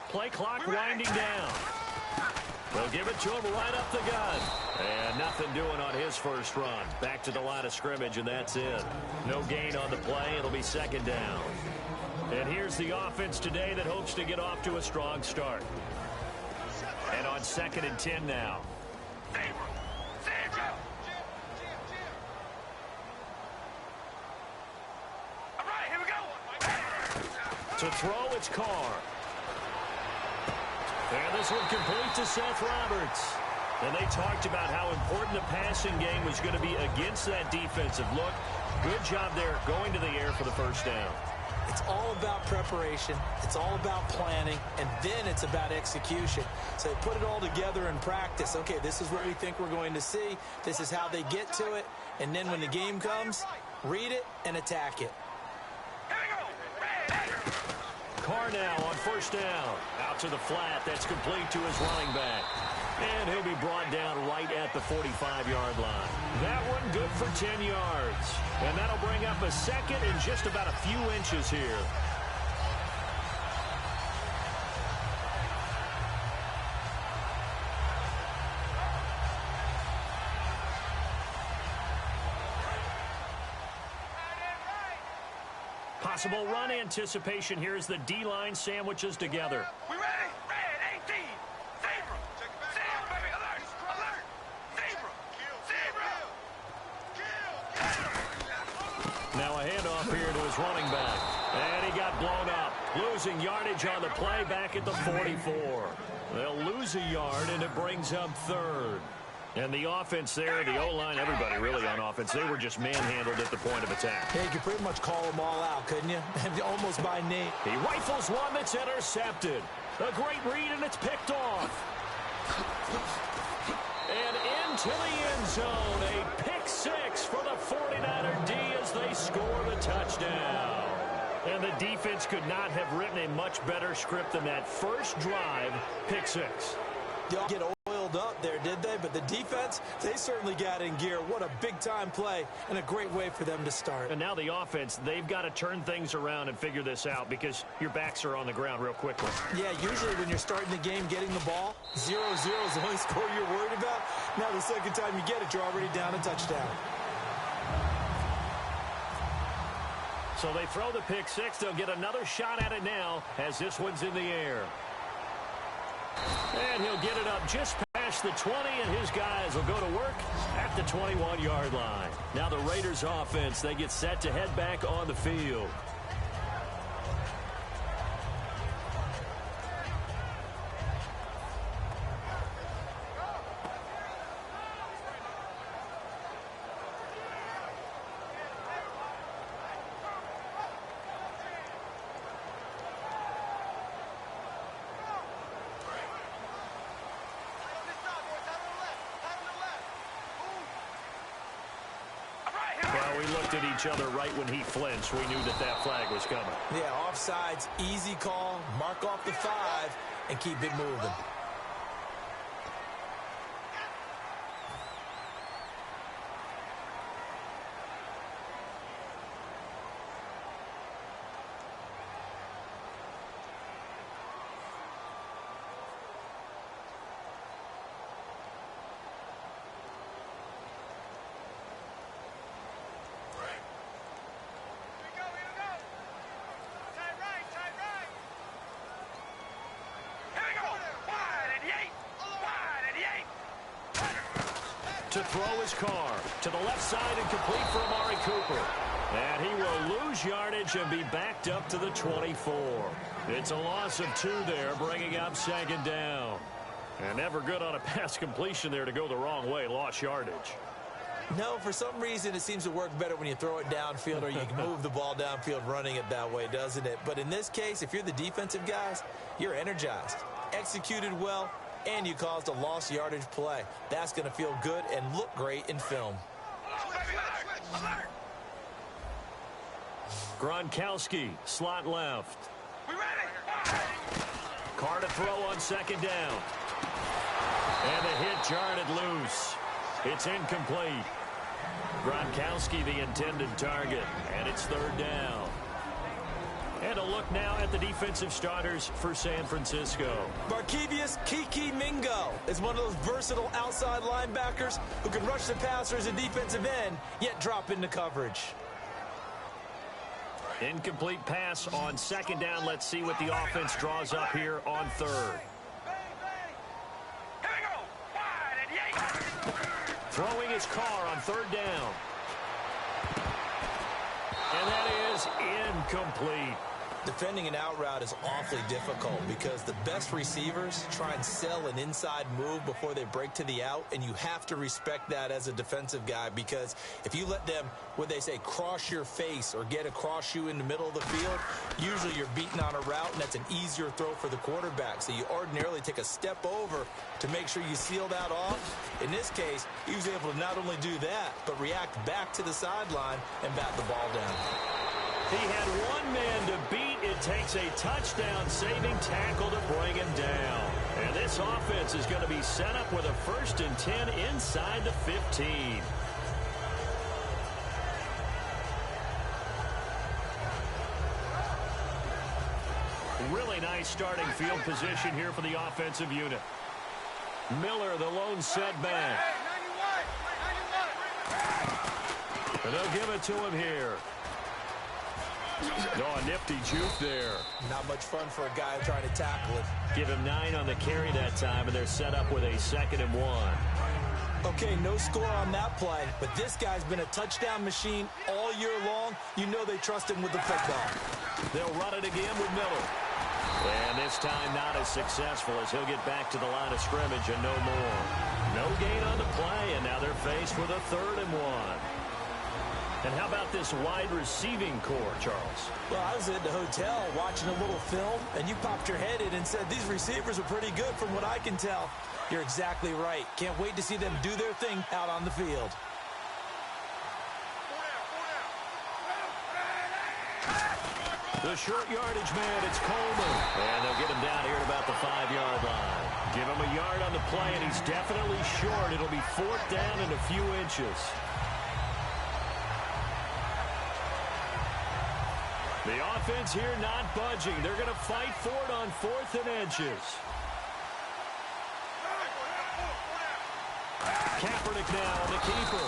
Play clock winding down. They'll give it to him right up the gut. And nothing doing on his first run. Back to the line of scrimmage, and that's it. No gain on the play. It'll be second down. And here's the offense today that hopes to get off to a strong start. And on 2nd and 10 now. To throw, it's Carr. And this one complete to Seth Roberts. And they talked about how important the passing game was going to be against that defensive look. Good job there going to the air for the first down. It's all about preparation. It's all about planning. And then it's about execution. So they put it all together in practice. Okay, this is what we think we're going to see. This is how they get to it. And then when the game comes, read it and attack it. Carr now on first down. Out to the flat. That's complete to his running back. And he'll be brought down right at the 45-yard line. That one good for 10 yards. And that'll bring up a second and just about a few inches here. Possible run anticipation here as the D-line sandwiches together. We ready? Red 18. Zebra. Zebra, baby. Alert. Alert. Zebra. Zebra. Now a handoff here to his running back. And he got blown up. Losing yardage on the play back at the 44. They'll lose a yard, and it brings up 3rd. And the offense there, the O-line, everybody really on offense, they were just manhandled at the point of attack. Yeah, you could pretty much call them all out, couldn't you? Almost by name. He rifles one that's intercepted. A great read, and it's picked off. And into the end zone, a pick 6 for the 49er D as they score the touchdown. And the defense could not have written a much better script than that first drive, pick 6. They all get oiled up there, did they? But the defense, they certainly got in gear. What a big-time play and a great way for them to start. And now the offense, they've got to turn things around and figure this out because your backs are on the ground real quickly. Yeah, usually when you're starting the game getting the ball, 0-0 is the only score you're worried about. Now the second time you get it, you're already down a touchdown. So they throw the pick 6. They'll get another shot at it now as this one's in the air. And he'll get it up just past the 20, and his guys will go to work at the 21-yard line. Now the Raiders offense, they get set to head back on the field. Well, we looked at each other right when he flinched. We knew that that flag was coming. Yeah, offsides, easy call, mark off the 5, and keep it moving. To throw his Carr to the left side and complete for Amari Cooper. And he will lose yardage and be backed up to the 24. It's a loss of 2 there, bringing up second down. And never good on a pass completion there to go the wrong way. Lost yardage. No, for some reason it seems to work better when you throw it downfield or you can move the ball downfield running it that way, doesn't it? But in this case, if you're the defensive guys, you're energized, executed well, and you caused a lost yardage play. That's going to feel good and look great in film. Gronkowski, slot left. We ready? Carr to throw on second down. And the hit jarred loose. It's incomplete. Gronkowski the intended target, and it's third down. And a look now at the defensive starters for San Francisco. Markevius Kiki Mingo is one of those versatile outside linebackers who can rush the passer as a defensive end, yet drop into coverage. Incomplete pass on second down. Let's see what the offense draws up here on third. Throwing his car on third down. And that is incomplete. Defending an out route is awfully difficult because the best receivers try and sell an inside move before they break to the out, and you have to respect that as a defensive guy, because if you let them, what they say, cross your face or get across you in the middle of the field, usually you're beaten on a route, and that's an easier throw for the quarterback. So you ordinarily take a step over to make sure you seal that off. In this case, he was able to not only do that, but react back to the sideline and bat the ball down. He had one man to beat. It takes a touchdown-saving tackle to bring him down. And this offense is going to be set up with a 1st and 10 inside the 15. Really nice starting field position here for the offensive unit. Miller, the lone setback. And they'll give it to him here. Oh, a nifty juke there. Not much fun for a guy trying to tackle it. Give him 9 on the carry that time, and they're set up with a 2nd and 1. Okay, no score on that play, but this guy's been a touchdown machine all year long. You know they trust him with the football. They'll run it again with Miller. And this time not as successful as he'll get back to the line of scrimmage and no more. No gain on the play, and now they're faced with a 3rd and 1. And how about this wide receiving core, Charles? Well, I was at the hotel watching a little film, and you popped your head in and said these receivers are pretty good from what I can tell. You're exactly right. Can't wait to see them do their thing out on the field. The short yardage man, it's Coleman. And they'll get him down here at about the 5-yard line. Give him a yard on the play, and he's definitely short. It'll be 4th down and a few inches. The offense here not budging. They're going to fight for it on 4th and inches. Kaepernick now on the keeper.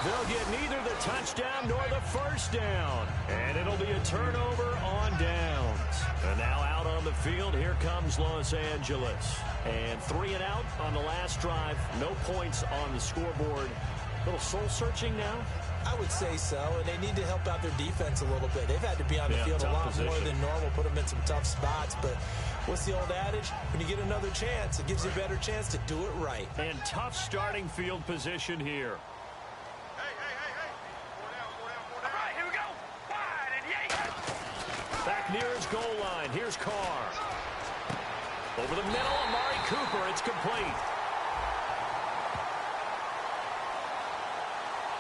They'll get neither the touchdown nor the 1st down. And it'll be a turnover on downs. And now out on the field, here comes Los Angeles. And 3 and out on the last drive. No points on the scoreboard. A little soul-searching now? I would say so, and they need to help out their defense a little bit. They've had to be on the field a lot more than normal, put them in some tough spots. But what's the old adage? When you get another chance, it gives you a better chance to do it right. And tough starting field position here. All right, here we go. Wide and yay. Back near his goal line. Here's Carr. Over the middle, Amari Cooper. It's complete.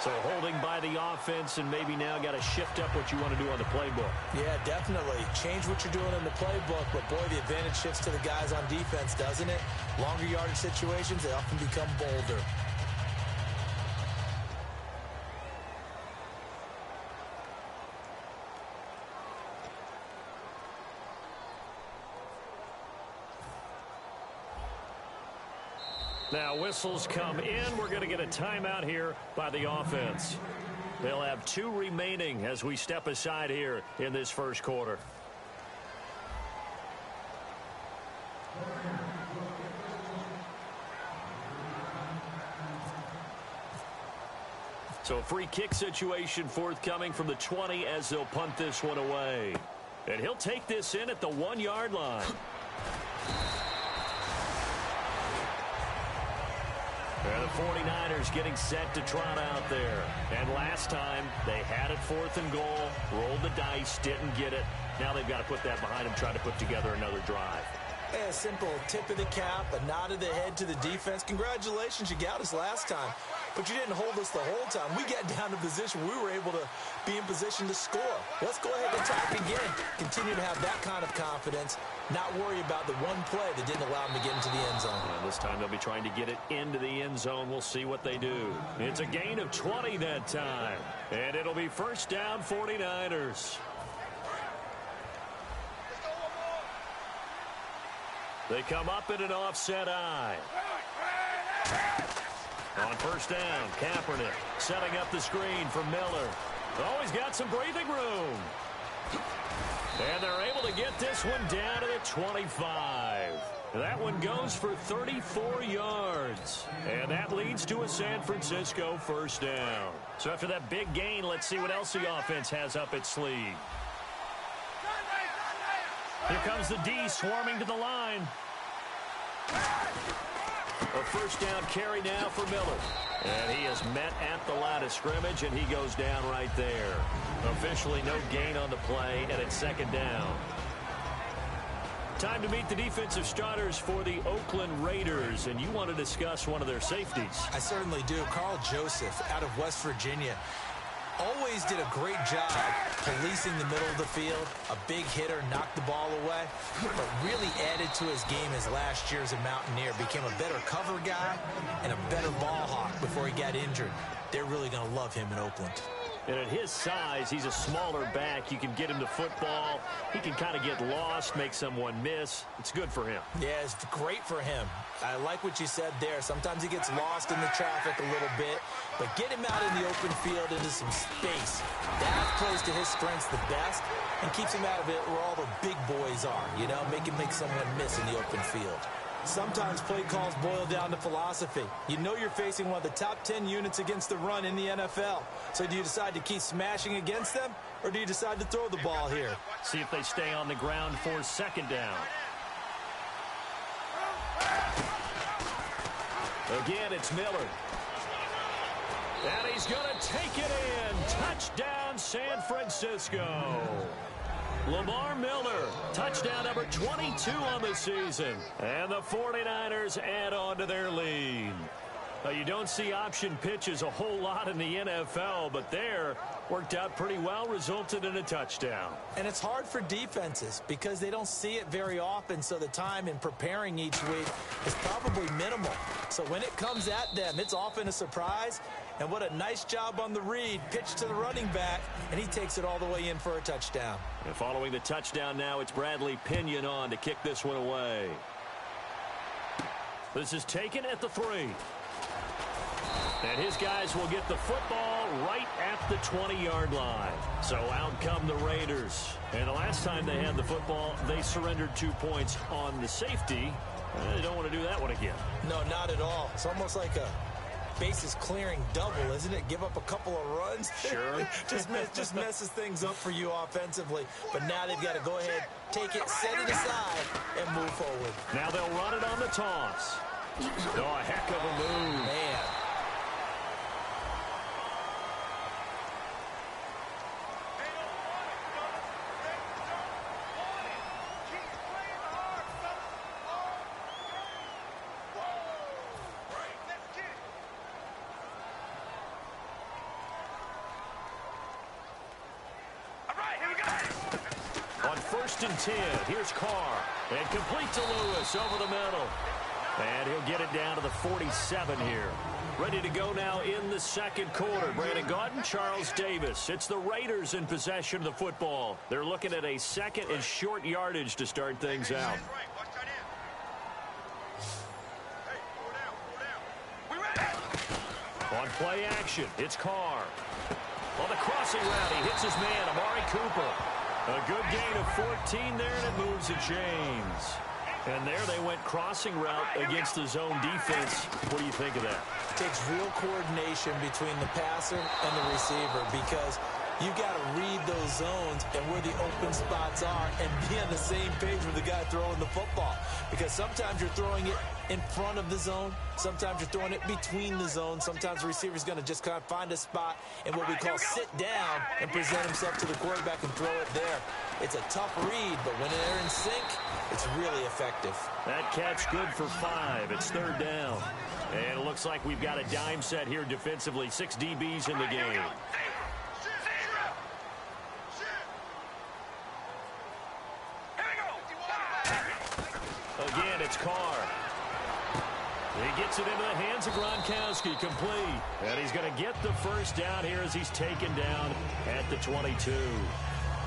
So holding by the offense, and maybe now got to shift up what you want to do on the playbook. Yeah, definitely. Change what you're doing in the playbook, but boy, the advantage shifts to the guys on defense, doesn't it? Longer yardage situations, they often become bolder. Now whistles come in. We're going to get a timeout here by the offense. They'll have 2 remaining as we step aside here in this first quarter. So a free kick situation forthcoming from the 20 as they'll punt this one away. And he'll take this in at the 1-yard line. And the 49ers getting set to trot out there. And last time, they had it 4th and goal, rolled the dice, didn't get it. Now they've got to put that behind them, try to put together another drive. A simple tip of the cap, a nod of the head to the defense. Congratulations, you got us last time. But you didn't hold us the whole time. We got down to position. We were able to be in position to score. Let's go ahead and attack again. Continue to have that kind of confidence. Not worry about the one play that didn't allow them to get into the end zone. And this time they'll be trying to get it into the end zone. We'll see what they do. It's a gain of 20 that time. And it'll be 1st down 49ers. They come up in an offset eye. On first down, Kaepernick setting up the screen for Miller. Oh, he's got some breathing room. And they're able to get this one down to the 25. That one goes for 34 yards. And that leads to a San Francisco first down. So after that big gain, let's see what else the offense has up its sleeve. Here comes the D swarming to the line. A first down carry now for Miller. And he is met at the line of scrimmage, and he goes down right there. Officially no gain on the play, and it's second down. Time to meet the defensive starters for the Oakland Raiders, and you want to discuss one of their safeties. I certainly do. Carl Joseph out of West Virginia. Always did a great job policing the middle of the field. A big hitter, knocked the ball away, but really added to his game as last year as a Mountaineer. Became a better cover guy and a better ball hawk before he got injured. They're really going to love him in Oakland. And at his size, he's a smaller back. You can get him to football. He can kind of get lost, make someone miss. It's good for him. Yeah, it's great for him. I like what you said there. Sometimes he gets lost in the traffic a little bit, but get him out in the open field into some space. That plays to his strengths the best and keeps him out of it where all the big boys are, you know, make someone miss in the open field. Sometimes play calls boil down to philosophy. You know you're facing one of the top 10 units against the run in the NFL. So do you decide to keep smashing against them, or do you decide to throw the ball here? See if they stay on the ground for second down. Again, it's Miller. And he's going to take it in. Touchdown, San Francisco. Lamar Miller, touchdown number 22 on the season. And the 49ers add on to their lead. Now, you don't see option pitches a whole lot in the NFL, but there worked out pretty well, resulted in a touchdown. And it's hard for defenses because they don't see it very often, so the time in preparing each week is probably minimal. So when it comes at them, it's often a surprise. And what a nice job on the read. Pitch to the running back, and he takes it all the way in for a touchdown. And following the touchdown now, it's Bradley Pinion on to kick this one away. This is taken at the 3. And his guys will get the football right at the 20-yard line. So out come the Raiders. And the last time they had the football, they surrendered 2 points on the safety. They don't want to do that one again. No, not at all. It's almost like a bases clearing double, isn't it? Give up a couple of runs. Sure. just messes things up for you offensively. But now they've got to go ahead, take it, set it aside, and move forward. Now they'll run it on the toss. Oh, a heck of a move. Man. First and 10. Here's Carr. And complete to Lewis over the middle. And he'll get it down to the 47 here. Ready to go now in the second quarter. Brandon Gaudin, Charles Davis. It's the Raiders in possession of the football. They're looking at a second and short yardage to start things out. On play action, it's Carr. On the crossing route, he hits his man, Amari Cooper. A good gain of 14 there, and it moves to James. And there they went crossing route against the zone defense. What do you think of that? It takes real coordination between the passer and the receiver because you got to read those zones and where the open spots are and be on the same page with the guy throwing the football. Because sometimes you're throwing it in front of the zone. Sometimes you're throwing it between the zones. Sometimes the receiver's going to just kind of find a spot and what we call sit down and present himself to the quarterback and throw it there. It's a tough read, but when they're in sync, it's really effective. That catch good for 5. It's third down. And it looks like we've got a dime set here defensively. 6 DBs in the game. Again, it's Carr. He gets it into the hands of Gronkowski, complete. And he's going to get the first down here as he's taken down at the 22.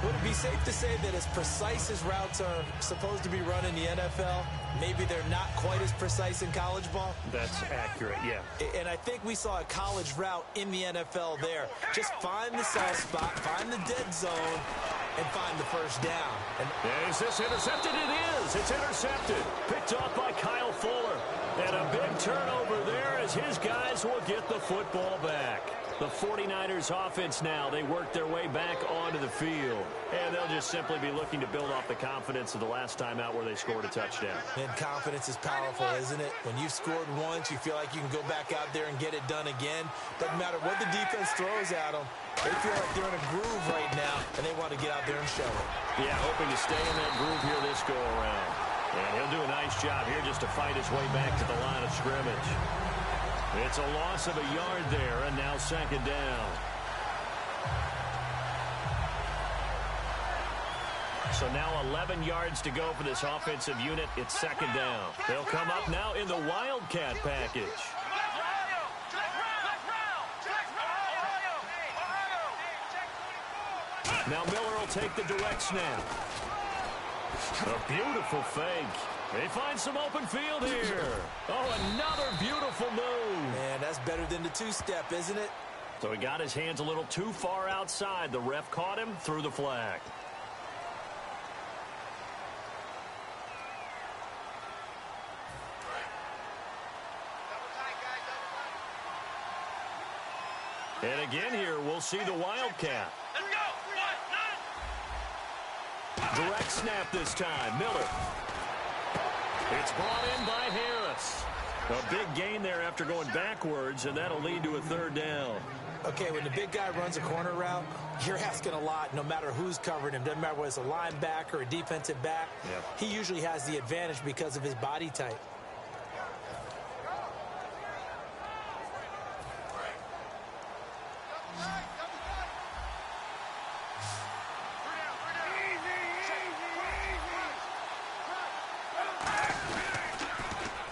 Would it be safe to say that as precise as routes are supposed to be run in the NFL, maybe they're not quite as precise in college ball? That's accurate, yeah. And I think we saw a college route in the NFL there. Just find the soft spot, find the dead zone, and find the first down. And is this intercepted? It is. It's intercepted. Picked off by Kyle Fuller. And a big turnover there as his guys will get the football back. The 49ers offense now, they work their way back onto the field. And they'll just simply be looking to build off the confidence of the last time out where they scored a touchdown. And confidence is powerful, isn't it? When you've scored once, you feel like you can go back out there and get it done again. Doesn't matter what the defense throws at them. They feel like they're in a groove right now, and they want to get out there and show it. Yeah, hoping to stay in that groove here this go-around. And he'll do a nice job here just to fight his way back to the line of scrimmage. It's a loss of a yard there, and now second down. So now 11 yards to go for this offensive unit. It's second down. They'll come up now in the Wildcat package. Now Miller will take the direct snap. A beautiful fake. They find some open field here. Oh, another beautiful move. Man, that's better than the two-step, isn't it? So he got his hands a little too far outside. The ref caught him, threw the flag. And again here, we'll see the Wildcat. Let's go. Direct snap this time. Miller. It's brought in by Harris. A big gain there after going backwards, and that'll lead to a third down. Okay, when the big guy runs a corner route, you're asking a lot no matter who's covering him. Doesn't matter whether it's a linebacker or a defensive back. Yep. He usually has the advantage because of his body type.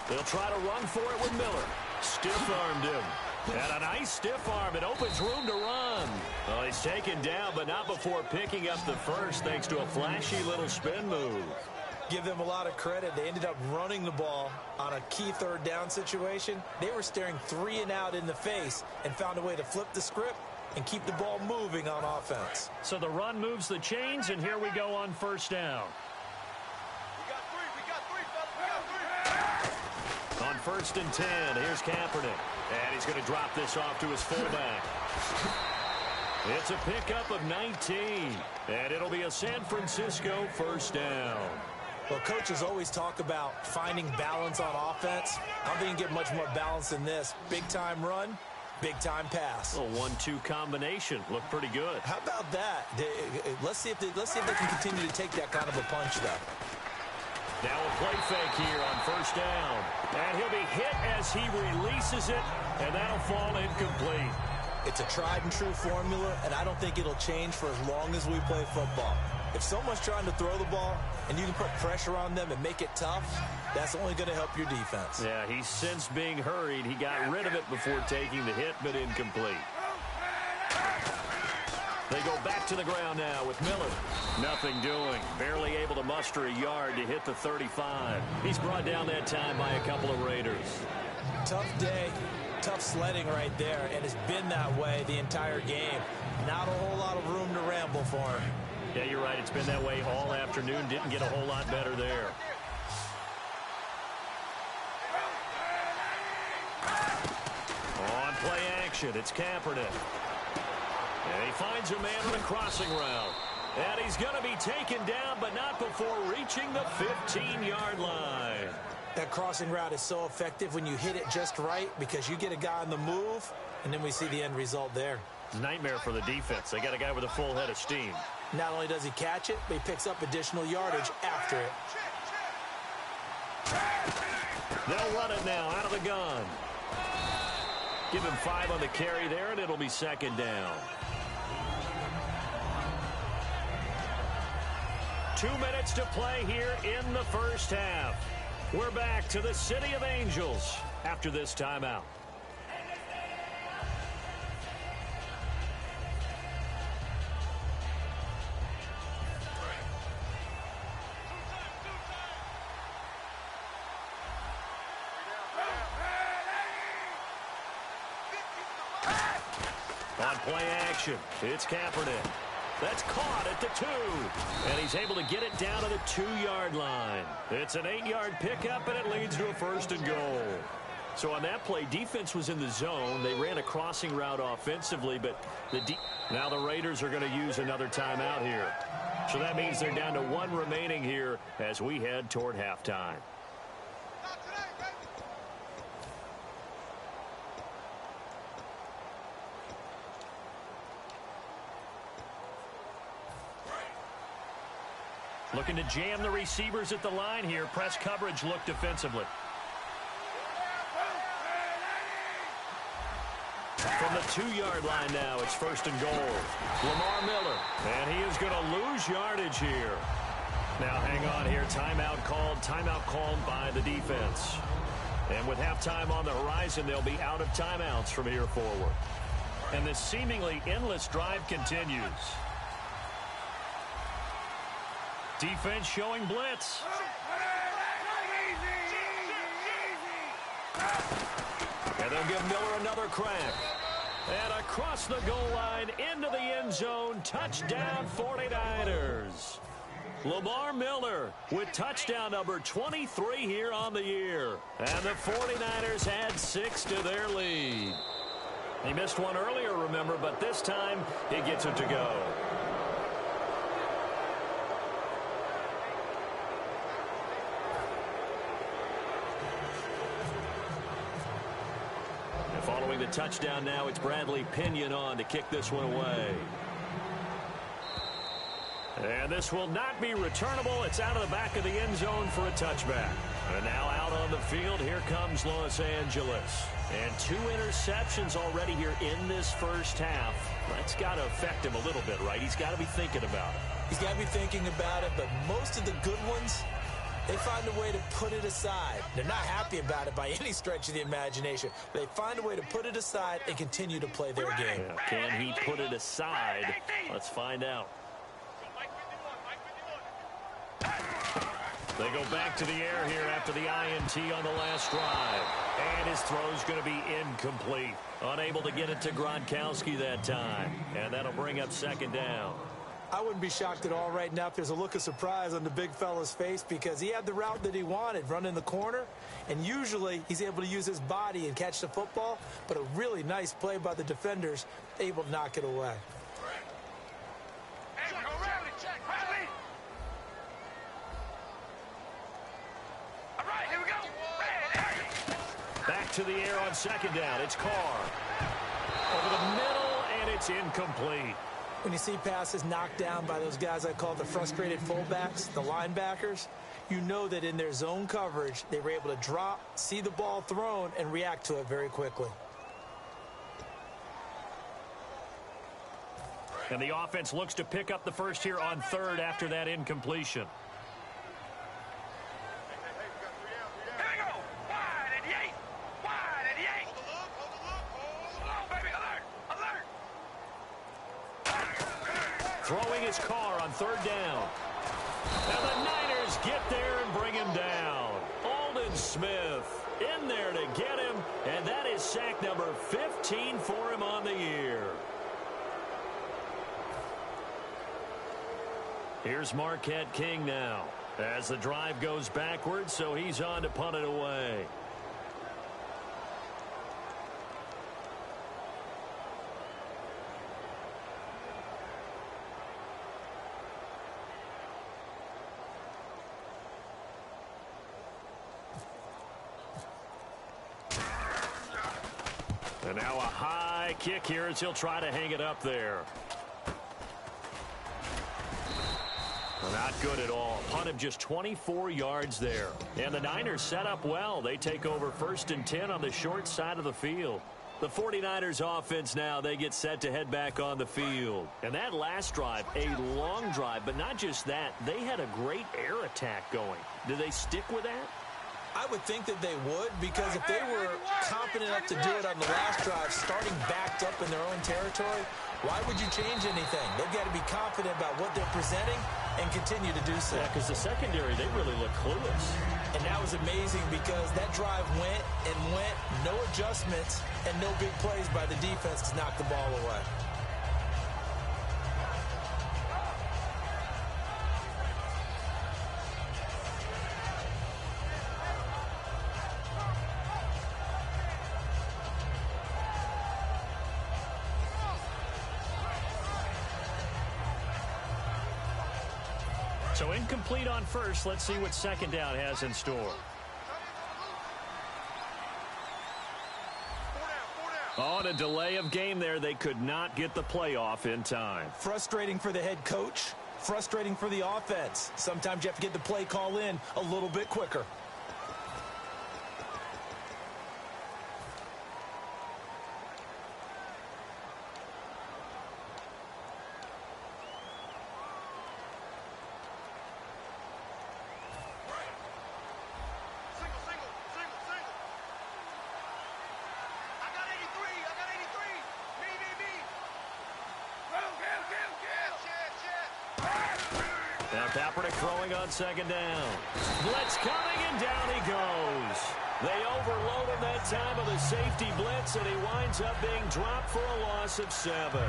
They'll try to run for it with Miller. Stiff-armed him. And a nice stiff arm. It opens room to run. Well, he's taken down, but not before picking up the first thanks to a flashy little spin move. Give them a lot of credit. They ended up running the ball on a key third down situation. They were staring 3 and out in the face and found a way to flip the script and keep the ball moving on offense. So the run moves the chains, and here we go on first down. On 1st and 10, here's Kaepernick. And he's going to drop this off to his fullback. It's a pickup of 19. And it'll be a San Francisco first down. Well, coaches always talk about finding balance on offense. I don't think you can get much more balance than this. Big-time run, big-time pass. A 1-2 combination. Looked pretty good. How about that? Let's see if they can continue to take that kind of a punch, though. Now a play fake here on first down. And he'll be hit as he releases it, and that'll fall incomplete. It's a tried-and-true formula, and I don't think it'll change for as long as we play football. If someone's trying to throw the ball and you can put pressure on them and make it tough, that's only going to help your defense. Yeah, he's since being hurried. He got rid of it before taking the hit, but incomplete. They go back to the ground now with Miller. Nothing doing. Barely able to muster a yard to hit the 35. He's brought down that time by a couple of Raiders. Tough day, tough sledding right there, and it's been that way the entire game. Not a whole lot of room to ramble for him. Yeah, you're right. It's been that way all afternoon. Didn't get a whole lot better there. On play action, it's Kaepernick. And he finds a man on a crossing route. And he's going to be taken down, but not before reaching the 15-yard line. That crossing route is so effective when you hit it just right because you get a guy on the move, and then we see the end result there. Nightmare for the defense. They got a guy with a full head of steam. Not only does he catch it, but he picks up additional yardage after it. They'll run it now out of the gun. Give him 5 on the carry there, and it'll be second down. 2 minutes to play here in the first half. We're back to the City of Angels after this timeout. on play action. It's Kaepernick. That's caught at the 2. And he's able to get it down to the 2-yard line. It's an 8-yard pickup, and it leads to a 1st and goal. So on that play, defense was in the zone. They ran a crossing route offensively, but now the Raiders are going to use another timeout here. So that means they're down to 1 remaining here as we head toward halftime. Looking to jam the receivers at the line here. Press coverage look defensively. From the 2-yard line now, it's 1st and goal. Lamar Miller, and he is going to lose yardage here. Now hang on here. Timeout called by the defense. And with halftime on the horizon, they'll be out of timeouts from here forward. And this seemingly endless drive continues. Defense showing blitz. And they'll give Miller another crack. And across the goal line, into the end zone, touchdown 49ers. Lamar Miller with touchdown number 23 here on the year. And the 49ers add 6 to their lead. He missed one earlier, remember, but this time he gets it to go. Following the touchdown now, it's Bradley Pinion on to kick this one away. And this will not be returnable. It's out of the back of the end zone for a touchback. And now out on the field, here comes Los Angeles. And 2 interceptions already here in this first half. That's got to affect him a little bit, right? He's got to be thinking about it. He's got to be thinking about it, but most of the good ones, they find a way to put it aside. They're not happy about it by any stretch of the imagination. They find a way to put it aside and continue to play their game. Yeah, can he put it aside? Let's find out. They go back to the air here after the INT on the last drive. And his throw's going to be incomplete. Unable to get it to Gronkowski that time. And that'll bring up 2nd down. I wouldn't be shocked at all right now if there's a look of surprise on the big fella's face because he had the route that he wanted, running the corner, and usually he's able to use his body and catch the football, but a really nice play by the defenders, able to knock it away. Back to the air on 2nd down. It's Carr. Over the middle, and it's incomplete. When you see passes knocked down by those guys I call the frustrated fullbacks, the linebackers, you know that in their zone coverage, they were able to drop, see the ball thrown, and react to it very quickly. And the offense looks to pick up the first here on 3rd after that incompletion. Throwing his Carr on 3rd down. And the Niners get there and bring him down. Aldon Smith in there to get him, and that is sack number 15 for him on the year. Here's Marquette King now as the drive goes backwards, so he's on to punt it away. And now a high kick here as he'll try to hang it up there. Not good at all. Punt of just 24 yards there. And the Niners set up well. They take over 1st and 10 on the short side of the field. The 49ers offense now, they get set to head back on the field. And that last drive, a long drive, but not just that. They had a great air attack going. Do they stick with that? I would think that they would, because if they were confident enough to do it on the last drive, starting backed up in their own territory, Why would you change anything? They've got to be confident about what they're presenting and continue to do so. Yeah, because the secondary, they really look clueless. And that was amazing because that drive went and went, no adjustments, and no big plays by the defense to knock the ball away. So incomplete on first. Let's see what second down has in store. On a delay of game there, they could not get the play off in time. Frustrating for the head coach, frustrating for the offense. Sometimes you have to get the play call in a little bit quicker. Now Kaepernick throwing on second down. Blitz coming, and down he goes. They overload him that time of the safety blitz, and he winds up being dropped for a loss of 7.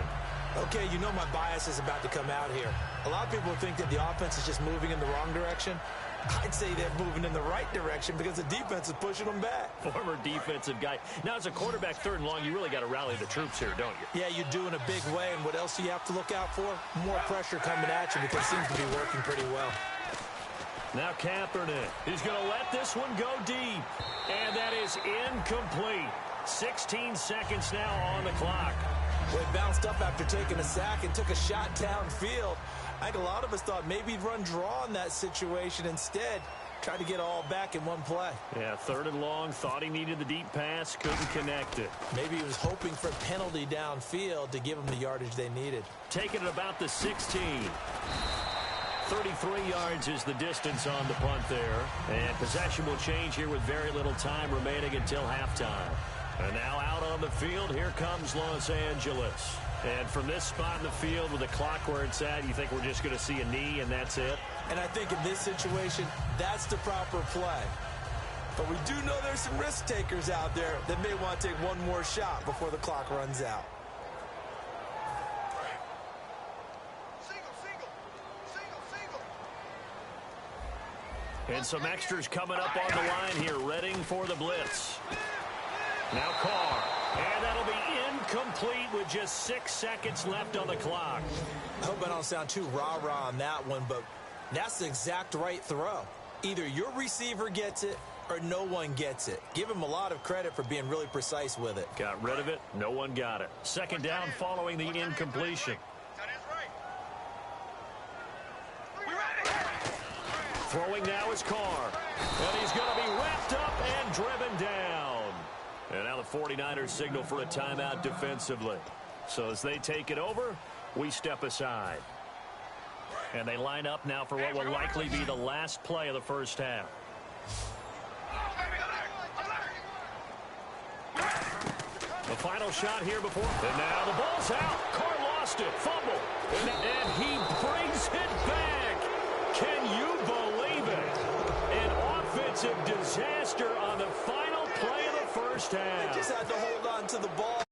Okay, you know my bias is about to come out here. A lot of people think that the offense is just moving in the wrong direction. I'd say they're moving in the right direction because the defense is pushing them back. Former defensive guy. Now, as a quarterback, third and long, you really got to rally the troops here, don't you? Yeah, you do in a big way. And what else do you have to look out for? More pressure coming at you because it seems to be working pretty well. Now Kaepernick. He's going to let this one go deep. And that is incomplete. 16 seconds now on the clock. Well, he bounced up after taking a sack and took a shot downfield. I think a lot of us thought maybe he'd run draw in that situation. Instead, tried to get all back in one play. Yeah, third and long, thought he needed the deep pass, couldn't connect it. Maybe he was hoping for a penalty downfield to give him the yardage they needed. Taking it about the 16. 33 yards is the distance on the punt there. And possession will change here with very little time remaining until halftime. And now out on the field, here comes Los Angeles. And from this spot in the field with the clock where it's at, you think we're just going to see a knee and that's it? And I think in this situation, that's the proper play. But we do know there's some risk takers out there that may want to take one more shot before the clock runs out. And some extras coming up on the line here, readying for the blitz. Now Carr. And that'll be incomplete with just 6 seconds left on the clock. I hope I don't sound too rah-rah on that one, but that's the exact right throw. Either your receiver gets it or no one gets it. Give him a lot of credit for being really precise with it. Got rid of it. No one got it. Second down following the incompletion. Throwing now is Carr. And he's going to be wrapped up and driven down. And now the 49ers signal for a timeout defensively. So as they take it over, we step aside. And they line up now for what will likely be the last play of the first half. The final shot here before. And now the ball's out. Carr lost it. Fumble. And he brings it back. Can you believe it? An offensive disaster on the final play of the first half. They just had to hold on to the ball.